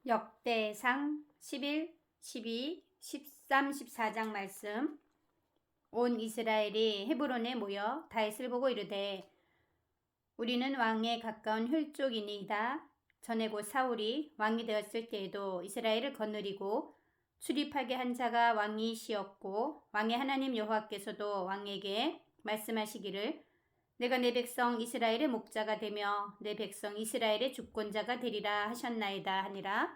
역대상 11, 12, 13, 14장 말씀. 온 이스라엘이 헤브론에 모여 다윗을 보고 이르되 우리는 왕에 가까운 혈족이니이다. 전에 곧 사울이 왕이 되었을 때에도 이스라엘을 거느리고 출입하게 한 자가 왕이시었고 왕의 하나님 여호와께서도 왕에게 말씀하시기를 내가 내 백성 이스라엘의 목자가 되며 내 백성 이스라엘의 주권자가 되리라 하셨나이다 하니라.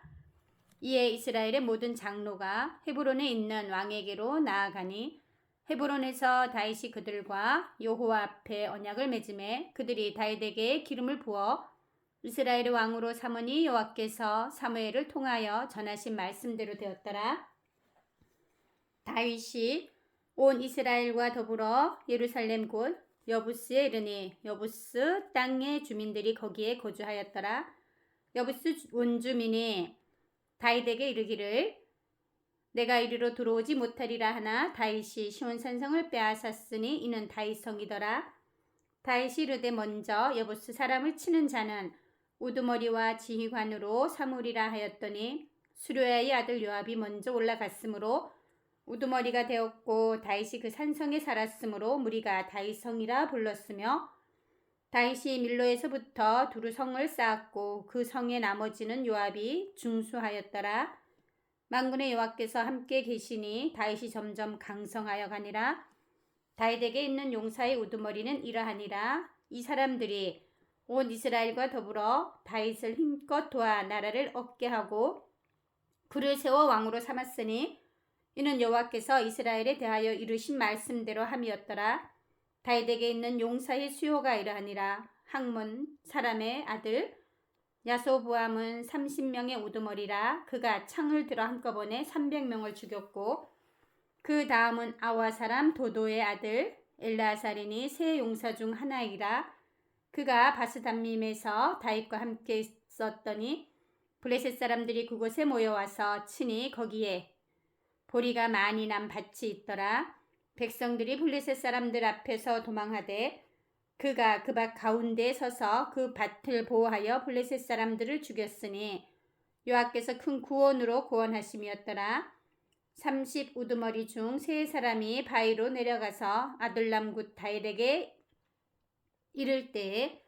이에 이스라엘의 모든 장로가 헤브론에 있는 왕에게로 나아가니 헤브론에서 다윗이 그들과 여호와 앞에 언약을 맺음에 그들이 다윗에게 기름을 부어 이스라엘의 왕으로 삼으니 여호와께서 사무엘을 통하여 전하신 말씀대로 되었더라. 다윗이 온 이스라엘과 더불어 예루살렘 곧 여부스에 이르니 여부스 땅의 주민들이 거기에 거주하였더라. 여부스 원주민이 다윗에게 이르기를 내가 이리로 들어오지 못하리라 하나 다윗이 시온 산성을 빼앗았으니 이는 다윗 성이더라. 다윗이 이르되 먼저 여부스 사람을 치는 자는 우두머리와 지휘관으로 삼으리라 하였더니 수르야의 아들 요압이 먼저 올라갔으므로 우두머리가 되었고 다윗이 그 산성에 살았으므로 무리가 다윗 성이라 불렀으며 다윗이 밀로에서부터 두루 성을 쌓았고 그 성의 나머지는 요압이 중수하였더라. 만군의 여호와께서 함께 계시니 다윗이 점점 강성하여 가니라. 다윗에게 있는 용사의 우두머리는 이러하니라. 이 사람들이 온 이스라엘과 더불어 다윗을 힘껏 도와 나라를 얻게 하고 그를 세워 왕으로 삼았으니 이는 여호와께서 이스라엘에 대하여 이르신 말씀대로 함이었더라. 다윗에게 있는 용사의 수요가 이러하니라. 학문 사람의 아들 야소보암은 30명의 우두머리라. 그가 창을 들어 한꺼번에 300명을 죽였고 그 다음은 아와 사람 도도의 아들 엘라사린이 세 용사 중 하나이라. 그가 바스담밈에서 다윗과 함께 있었더니 블레셋 사람들이 그곳에 모여와서 친히 거기에 보리가 많이 난 밭이 있더라. 백성들이 블레셋 사람들 앞에서 도망하되 그가 그 밭 가운데에 서서 그 밭을 보호하여 블레셋 사람들을 죽였으니 여호와께서 큰 구원으로 구원하심이었더라. 30 우두머리 중 세 사람이 바위로 내려가서 아둘람 굿 다윗에게 이를 때에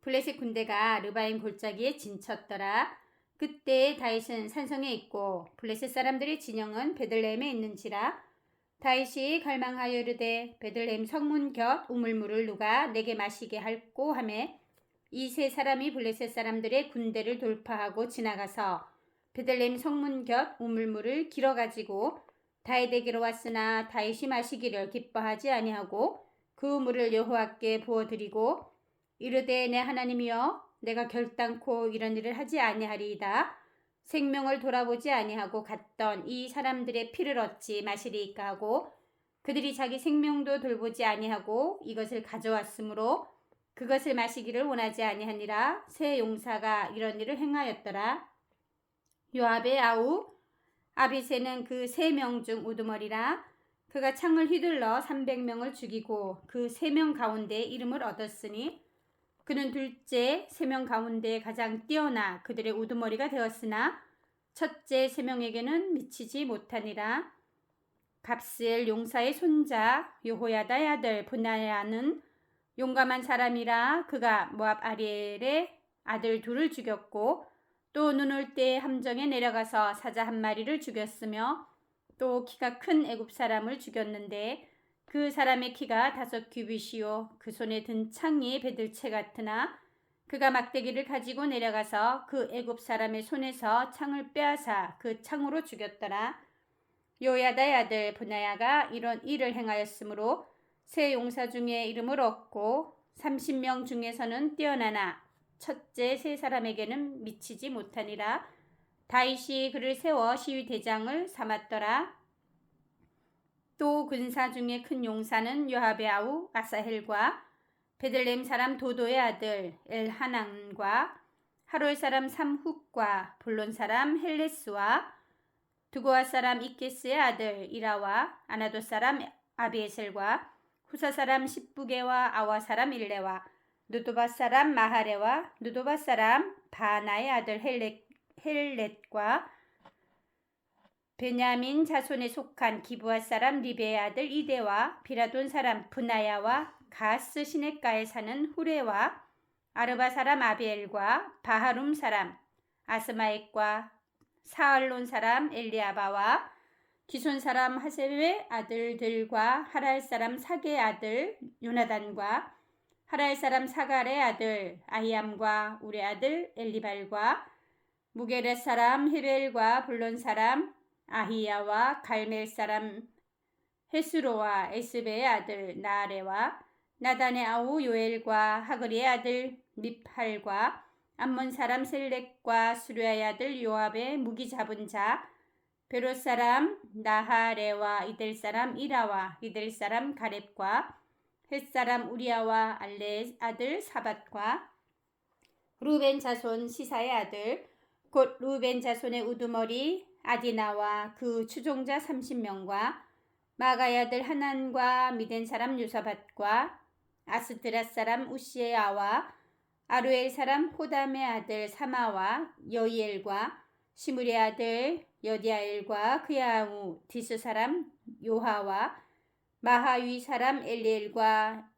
블레셋 군대가 르바임 골짜기에 진쳤더라. 그때 다윗은 산성에 있고 블레셋 사람들의 진영은 베들레헴에 있는지라. 다윗이 갈망하여 이르되 베들레헴 성문 곁 우물물을 누가 내게 마시게 할꼬 하매 이 세 사람이 블레셋 사람들의 군대를 돌파하고 지나가서 베들레헴 성문 곁 우물물을 길어가지고 다윗에게로 왔으나 다윗이 마시기를 기뻐하지 아니하고 그 물을 여호와께 부어드리고 이르되 내 하나님이여 내가 결단코 이런 일을 하지 아니하리이다. 생명을 돌아보지 아니하고 갔던 이 사람들의 피를 어찌 마시리이까 하고 그들이 자기 생명도 돌보지 아니하고 이것을 가져왔으므로 그것을 마시기를 원하지 아니하니라. 세 용사가 이런 일을 행하였더라. 요압의 아우 아비새는 그 3명 중 우두머리라. 그가 창을 휘둘러 300명을 죽이고 그 3명 가운데 이름을 얻었으니 그는 둘째 3명 가운데 가장 뛰어나 그들의 우두머리가 되었으나 첫째 3명에게는 미치지 못하니라. 갑스엘 용사의 손자 여호야다의 아들 분하야는 용감한 사람이라. 그가 모압 아리엘의 아들 둘을 죽였고 또 눈 올 때 함정에 내려가서 사자 한 마리를 죽였으며 또 키가 큰 애굽 사람을 죽였는데 그 사람의 키가 5규빗이요 그 손에 든 창이 베들채 같으나 그가 막대기를 가지고 내려가서 그 애굽 사람의 손에서 창을 빼앗아 그 창으로 죽였더라. 요야다의 아들 분하야가 이런 일을 행하였으므로 세 용사 중에 이름을 얻고 30명 중에서는 뛰어나나 첫째 세 사람에게는 미치지 못하니라. 다윗이 그를 세워 시위 대장을 삼았더라. 또 군사 중에 큰 용사는 요압의 아우 아사헬과 베들레헴 사람 도도의 아들 엘하난과 하롤 사람 삼훅과 볼론 사람 헬레스와 두고아 사람 이케스의 아들 이라와 아나도 사람 아비에셀과 후사 사람 십부게와 아와 사람 일레와 느도바 사람 마하레와 느도바 사람 바나의 아들 헬렛과 베냐민 자손에 속한 기브앗 사람 리베의 아들 이데와 비라돈 사람 브나야와 가스 시냇가에 사는 후레와 아르바 사람 아비엘과 바하룸 사람 아스마액과 사알론 사람 엘리아바와 기손 사람 하셀의 아들들과 하랄 사람 사게의 아들 요나단과 하랄 사람 사갈의 아들 아히암과 우리 아들 엘리발과 무게렛 사람 헤벨과 블론 사람 아히야와 갈멜 사람 헤스로와 에스베의 아들 나아레와 나단의 아우 요엘과 하그리의 아들 미팔과 암몬 사람 셀렉과 수르야의 아들 요압의 무기 잡은 자 베롯 사람 나하레와 이델 사람 이라와 이델 사람 가렙과 헷 사람 우리야와 알레의 아들 사밧과 루벤 자손 시사의 아들 곧 루벤 자손의 우두머리 아디나와 그 추종자 30명과 마가의 아들 하난과 미덴 사람 요사밧과 아스드랏 사람 우시에아와 아루엘 사람 호담의 아들 사마와 여이엘과 시므리의 아들 여디아엘과 그의 아우 디스 사람 요하와 마하위 사람 엘리엘과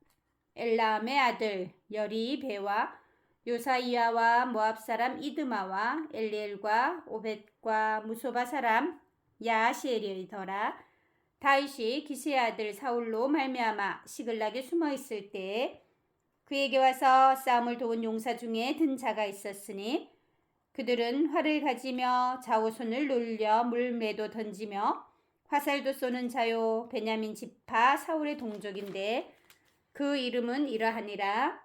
엘라암의 아들 여리베와 요사이아와 모압 사람 이드마와 엘리엘과 오벳과 무소바 사람 야시엘이더라. 다윗이 기스의 아들 사울로 말미암아 시글락에 숨어 있을 때에 그에게 와서 싸움을 도운 용사 중에 든 자가 있었으니 그들은 활을 가지며 좌우손을 놀려 물매도 던지며 화살도 쏘는 자요 베냐민 지파 사울의 동족인데 그 이름은 이러하니라.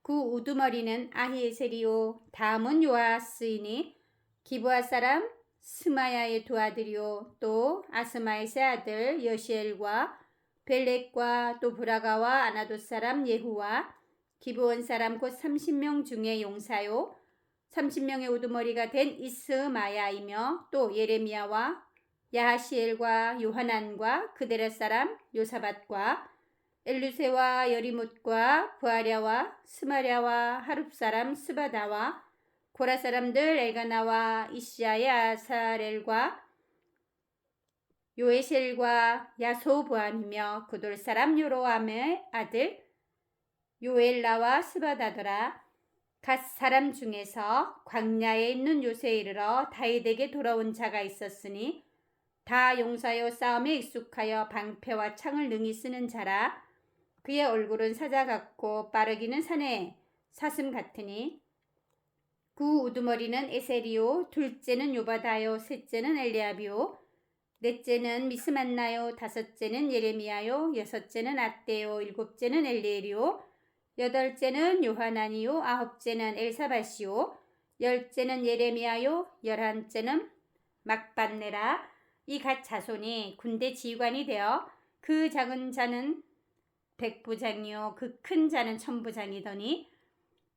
그 우두머리는 아히에셀이요 다음은 요아스이니 기브앗 사람 스마야의 두 아들이요 또 아스마에스의 아들 여시엘과 벨렉과 또 브라가와 아나돗 사람 예후와 기브온 사람 곧 30명 중에 용사요 30명의 우두머리가 된 이스마야이며 또 예레미야와 야하시엘과 요하난과 그데렛 사람 요사밧과 엘루세와 여리못과 부아랴와 스마랴와 하룹 사람 스바다와 고라 사람들 엘가나와 이시야의 아사렐과 요에셀과 야소보암이며 그돌 사람 요로암의 아들 요엘라와 스바다더라. 갓 사람 중에서 광야에 있는 요새에 이르러 다윗에게 돌아온 자가 있었으니 다 용사여 싸움에 익숙하여 방패와 창을 능히 쓰는 자라. 그의 얼굴은 사자 같고 빠르기는 산의 사슴 같으니 그 우두머리는 에셀이요 둘째는 요바다요 셋째는 엘리압이요 넷째는 미스만나요 다섯째는 예레미야요 여섯째는 앗대요 일곱째는 엘리엘이요 여덟째는 요하난이요 아홉째는 엘사밧이요 열째는 예레미야요 열한째는 막반네라. 이 갓 자손이 군대 지휘관이 되어 그 작은 자는 백부장이요 그 큰 자는 천부장이더니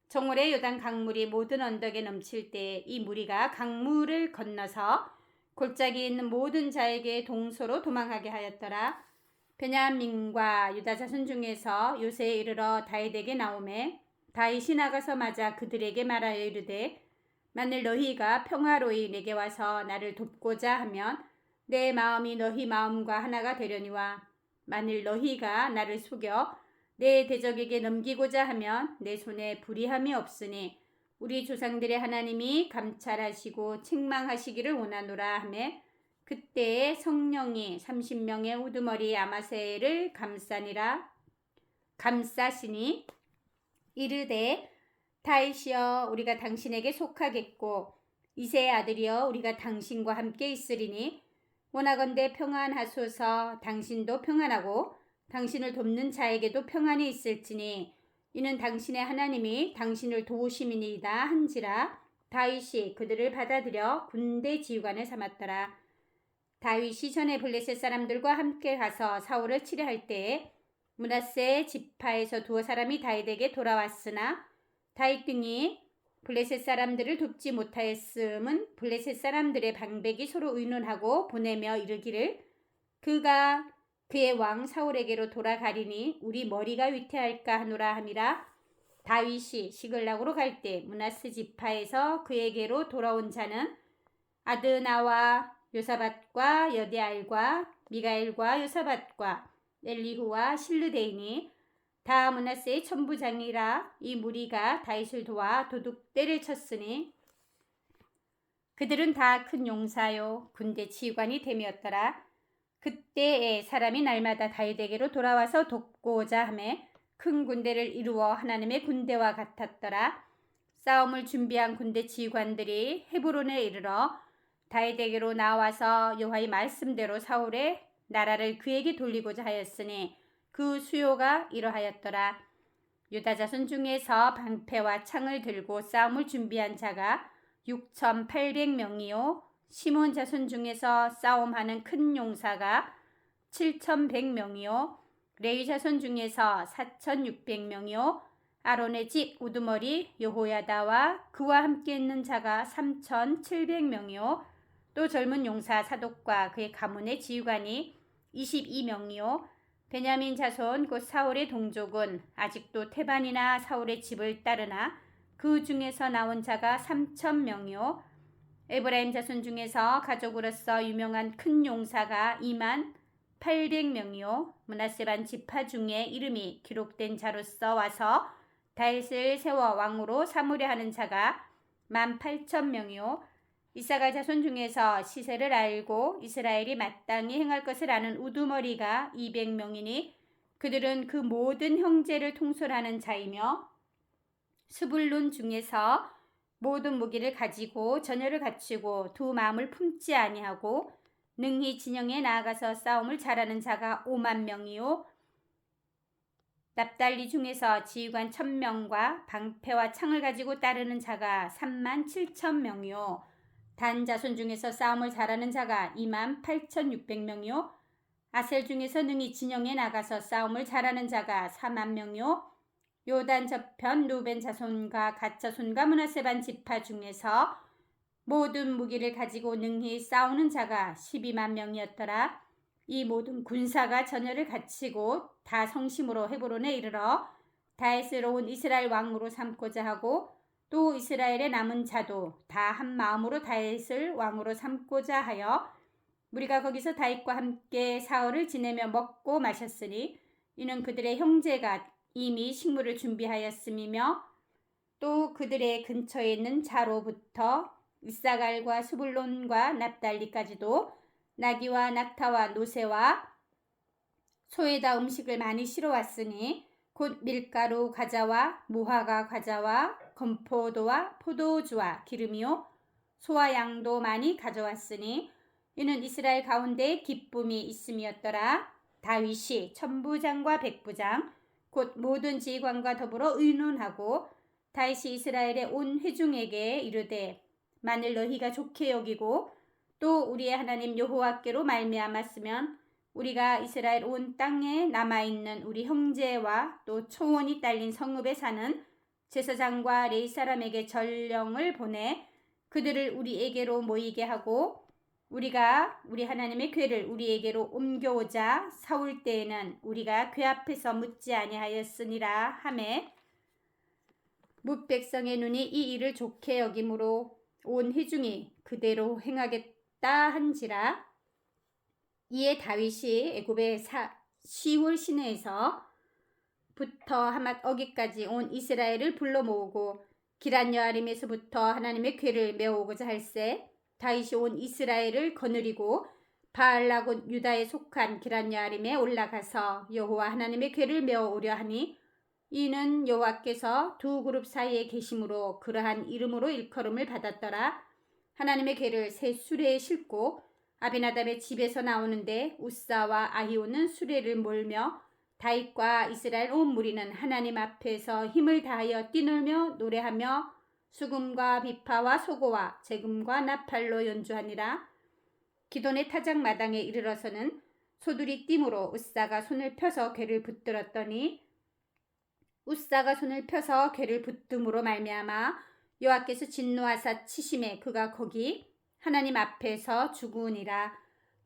정월의 요단 강물이 모든 언덕에 넘칠 때 이 무리가 강물을 건너서 골짜기에 있는 모든 자에게 동서로 도망하게 하였더라. 베냐민과 유다 자손 중에서 요새에 이르러 다윗에게 나오매 다윗이 나가서 맞아 그들에게 말하여 이르되 만일 너희가 평화로이 내게 와서 나를 돕고자 하면 내 마음이 너희 마음과 하나가 되려니와 만일 너희가 나를 속여 내 대적에게 넘기고자 하면 내 손에 불의함이 없으니 우리 조상들의 하나님이 감찰하시고 책망하시기를 원하노라 하매 그때에 성령이 30명의 우두머리 아마세를 감싸시니 이르되 다윗이여 우리가 당신에게 속하겠고 이새의 아들이여 우리가 당신과 함께 있으리니 원하건대 평안하소서. 당신도 평안하고 당신을 돕는 자에게도 평안이 있을지니 이는 당신의 하나님이 당신을 도우심이니이다 한지라. 다윗이 그들을 받아들여 군대 지휘관을 삼았더라. 다윗이 전에 블레셋 사람들과 함께 가서 사울을 치려할 때에 므낫세 지파에서 두어 사람이 다윗에게 돌아왔으나 다윗 등이 블레셋 사람들을 돕지 못하였음은 블레셋 사람들의 방백이 서로 의논하고 보내며 이르기를 그가 그의 왕 사울에게로 돌아가리니 우리 머리가 위태할까 하노라 함이라. 다윗이 시글락으로 갈 때 므낫세 지파에서 그에게로 돌아온 자는 아드나와 요사밧과 여디알과 미가엘과 요사밧과 엘리후와 실르데이니 다 므낫세의 천부장이라. 이 무리가 다윗을 도와 도둑대를 쳤으니 그들은 다 큰 용사요 군대 지휘관이 됨이었더라. 그때에 사람이 날마다 다윗에게로 돌아와서 돕고자 하매 큰 군대를 이루어 하나님의 군대와 같았더라. 싸움을 준비한 군대 지휘관들이 헤브론에 이르러 다윗에게로 나와서 여호와의 말씀대로 사울의 나라를 그에게 돌리고자 하였으니 그 수요가 이러하였더라. 유다 자손 중에서 방패와 창을 들고 싸움을 준비한 자가 6,800명이요 시몬 자손 중에서 싸움하는 큰 용사가 7,100명이요 레위 자손 중에서 4,600명이요 아론의 집 우두머리 여호야다와 그와 함께 있는 자가 3,700명이요 또 젊은 용사 사독과 그의 가문의 지휘관이 22명이요 베냐민 자손 곧 사울의 동족은 아직도 태반이나 사울의 집을 따르나 그 중에서 나온 자가 3,000명이요 에브라임 자손 중에서 가족으로서 유명한 큰 용사가 28,000명이요 므낫세 반 지파 중에 이름이 기록된 자로서 와서 다윗을 세워 왕으로 삼으려 하는 자가 18,000명이요 이사갈 자손 중에서 시세를 알고 이스라엘이 마땅히 행할 것을 아는 우두머리가 200명이니 그들은 그 모든 형제를 통솔하는 자이며 스불론 중에서 모든 무기를 가지고 전열을 갖추고 두 마음을 품지 아니하고 능히 진영에 나아가서 싸움을 잘하는 자가 50,000명이요 납달리 중에서 지휘관 1,000명과 방패와 창을 가지고 따르는 자가 37,000명이요 단 자손 중에서 싸움을 잘하는 자가 28,600명이요 아셀 중에서 능히 진영에 나가서 싸움을 잘하는 자가 40,000명이요 요단 저편 루벤 자손과 갓 자손과 므낫세 반 지파 중에서 모든 무기를 가지고 능히 싸우는 자가 120,000명이었더라. 이 모든 군사가 전열을 갖추고 다 성심으로 헤브론에 이르러 다윗을 온 이스라엘 왕으로 삼고자 하고 또 이스라엘의 남은 자도 다 한 마음으로 다윗을 왕으로 삼고자 하여 우리가 거기서 다윗과 함께 사흘을 지내며 먹고 마셨으니 이는 그들의 형제가 이미 식물을 준비하였음이며 또 그들의 근처에 있는 자로부터 이사갈과 스불론과 납달리까지도 나귀와 낙타와 노새와 소에다 음식을 많이 실어왔으니 곧 밀가루 과자와 무화과 과자와 건포도와 포도주와 기름이요 소와 양도 많이 가져왔으니 이는 이스라엘 가운데 기쁨이 있음이었더라. 다윗이 천부장과 백부장 곧 모든 지휘관과 더불어 의논하고 다윗이 이스라엘의 온 회중에게 이르되 만일 너희가 좋게 여기고 또 우리의 하나님 여호와께로 말미암았으면 우리가 이스라엘 온 땅에 남아있는 우리 형제와 또 초원이 딸린 성읍에 사는 제사장과 레위 사람에게 전령을 보내 그들을 우리에게로 모이게 하고 우리가 우리 하나님의 궤를 우리에게로 옮겨오자 사울 때에는 우리가 궤 앞에서 묻지 아니하였으니라 하매 뭇 백성의 눈이 이 일을 좋게 여김으로 온 회중이 그대로 행하겠다 한지라. 이에 다윗이 애굽의 시홀 시내에서 부터 하맛 어기까지 온 이스라엘을 불러 모으고 기럇 여아림에서부터 하나님의 궤를 메어오고자 할세 다윗이 온 이스라엘을 거느리고 바알라곧 유다에 속한 기럇 여아림에 올라가서 여호와 하나님의 궤를 메어오려 하니 이는 여호와께서 두 그룹 사이에 계심으로 그러한 이름으로 일컬음을 받았더라. 하나님의 궤를 새 수레에 싣고 아비나답의 집에서 나오는데 우사와 아히오는 수레를 몰며 다윗과 이스라엘 온 무리는 하나님 앞에서 힘을 다하여 뛰놀며 노래하며 수금과 비파와 소고와 재금과 나팔로 연주하니라. 기돈의 타작 마당에 이르러서는 소들이 띠므로 우사가 손을 펴서 궤를 붙들었더니 우사가 손을 펴서 궤를 붙듦으로 말미암아 여호와께서 진노하사 치심에 그가 거기 하나님 앞에서 죽으니라.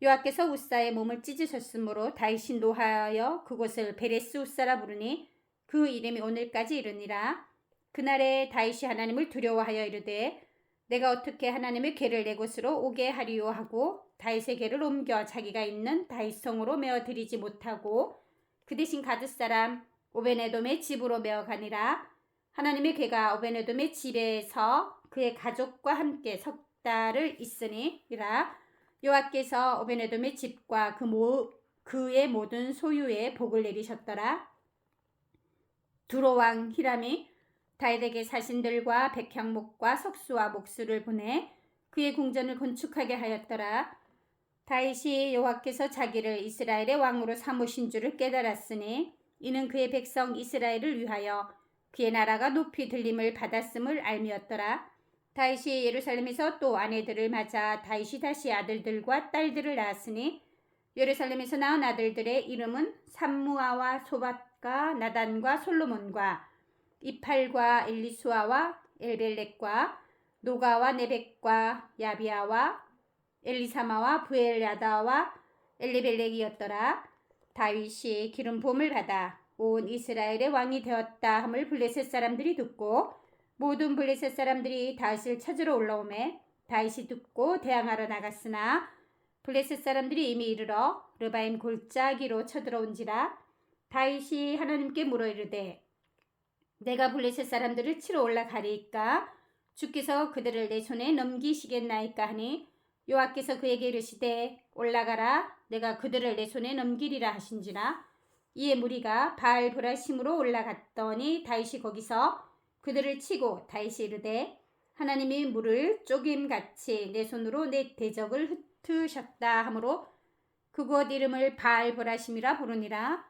여호와께서 우사의 몸을 찢으셨으므로 다윗이 노하여 그곳을 베레스 우사라 부르니 그 이름이 오늘까지 이르니라. 그날에 다윗이 하나님을 두려워하여 이르되 내가 어떻게 하나님의 궤를 내 곳으로 오게 하리요 하고 다윗의 궤를 옮겨 자기가 있는 다윗 성으로 메어 들이지 못하고 그 대신 가드 사람 오베네돔의 집으로 메어 가니라. 하나님의 궤가 오베네돔의 집에서 그의 가족과 함께 석 달을 있으니라. 여호와께서 오베네돔의 집과 그의 모든 소유에 복을 내리셨더라. 두로 왕 히람이 다윗에게 사신들과 백향목과 석수와 목수를 보내 그의 궁전을 건축하게 하였더라. 다윗이 여호와께서 자기를 이스라엘의 왕으로 삼으신 줄을 깨달았으니 이는 그의 백성 이스라엘을 위하여 그의 나라가 높이 들림을 받았음을 알미었더라. 다윗이 예루살렘에서 또 아내들을 맞아 다윗이 다시 아들들과 딸들을 낳았으니 예루살렘에서 낳은 아들들의 이름은 삼무아와 소밧과 나단과 솔로몬과 이팔과 엘리수아와 엘벨렉과 노가와 네벡과 야비아와 엘리사마와 부엘야다와 엘리벨렉이었더라. 다윗이 기름 부음을 받아 온 이스라엘의 왕이 되었다 함을 블레셋 사람들이 듣고 모든 블레셋 사람들이 다윗을 찾으러 올라오매 다윗이 듣고 대항하러 나갔으나 블레셋 사람들이 이미 이르러 르바임 골짜기로 쳐들어온지라. 다윗이 하나님께 물어 이르되 내가 블레셋 사람들을 치러 올라가리이까 주께서 그들을 내 손에 넘기시겠나이까 하니 여호와께서 그에게 이르시되 올라가라 내가 그들을 내 손에 넘기리라 하신지라. 이에 무리가 바알브라심으로 올라갔더니 다윗이 거기서 그들을 치고 다윗이 이르되 하나님이 물을 쪼김같이 내 손으로 내 대적을 흩으셨다 하므로 그곳 이름을 바알브라심이라 부르니라.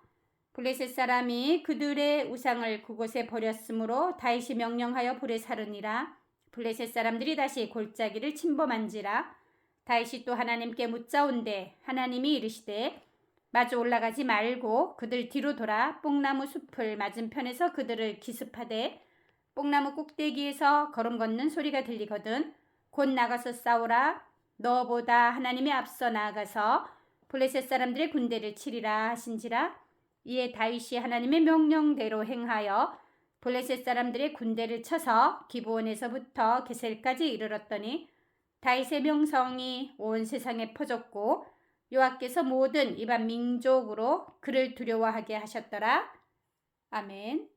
블레셋 사람이 그들의 우상을 그곳에 버렸으므로 다윗이 명령하여 불에 사르니라. 블레셋 사람들이 다시 골짜기를 침범한지라. 다윗이 또 하나님께 묻자온데 하나님이 이르시되 마주 올라가지 말고 그들 뒤로 돌아 뽕나무 숲을 맞은편에서 그들을 기습하되 뽕나무 꼭대기에서 걸음 걷는 소리가 들리거든 곧 나가서 싸우라. 너보다 하나님이 앞서 나아가서 블레셋 사람들의 군대를 치리라 하신지라. 이에 다윗이 하나님의 명령대로 행하여 블레셋 사람들의 군대를 쳐서 기브온에서부터 게셀까지 이르렀더니 다윗의 명성이 온 세상에 퍼졌고 여호와께서 모든 이방 민족으로 그를 두려워하게 하셨더라. 아멘.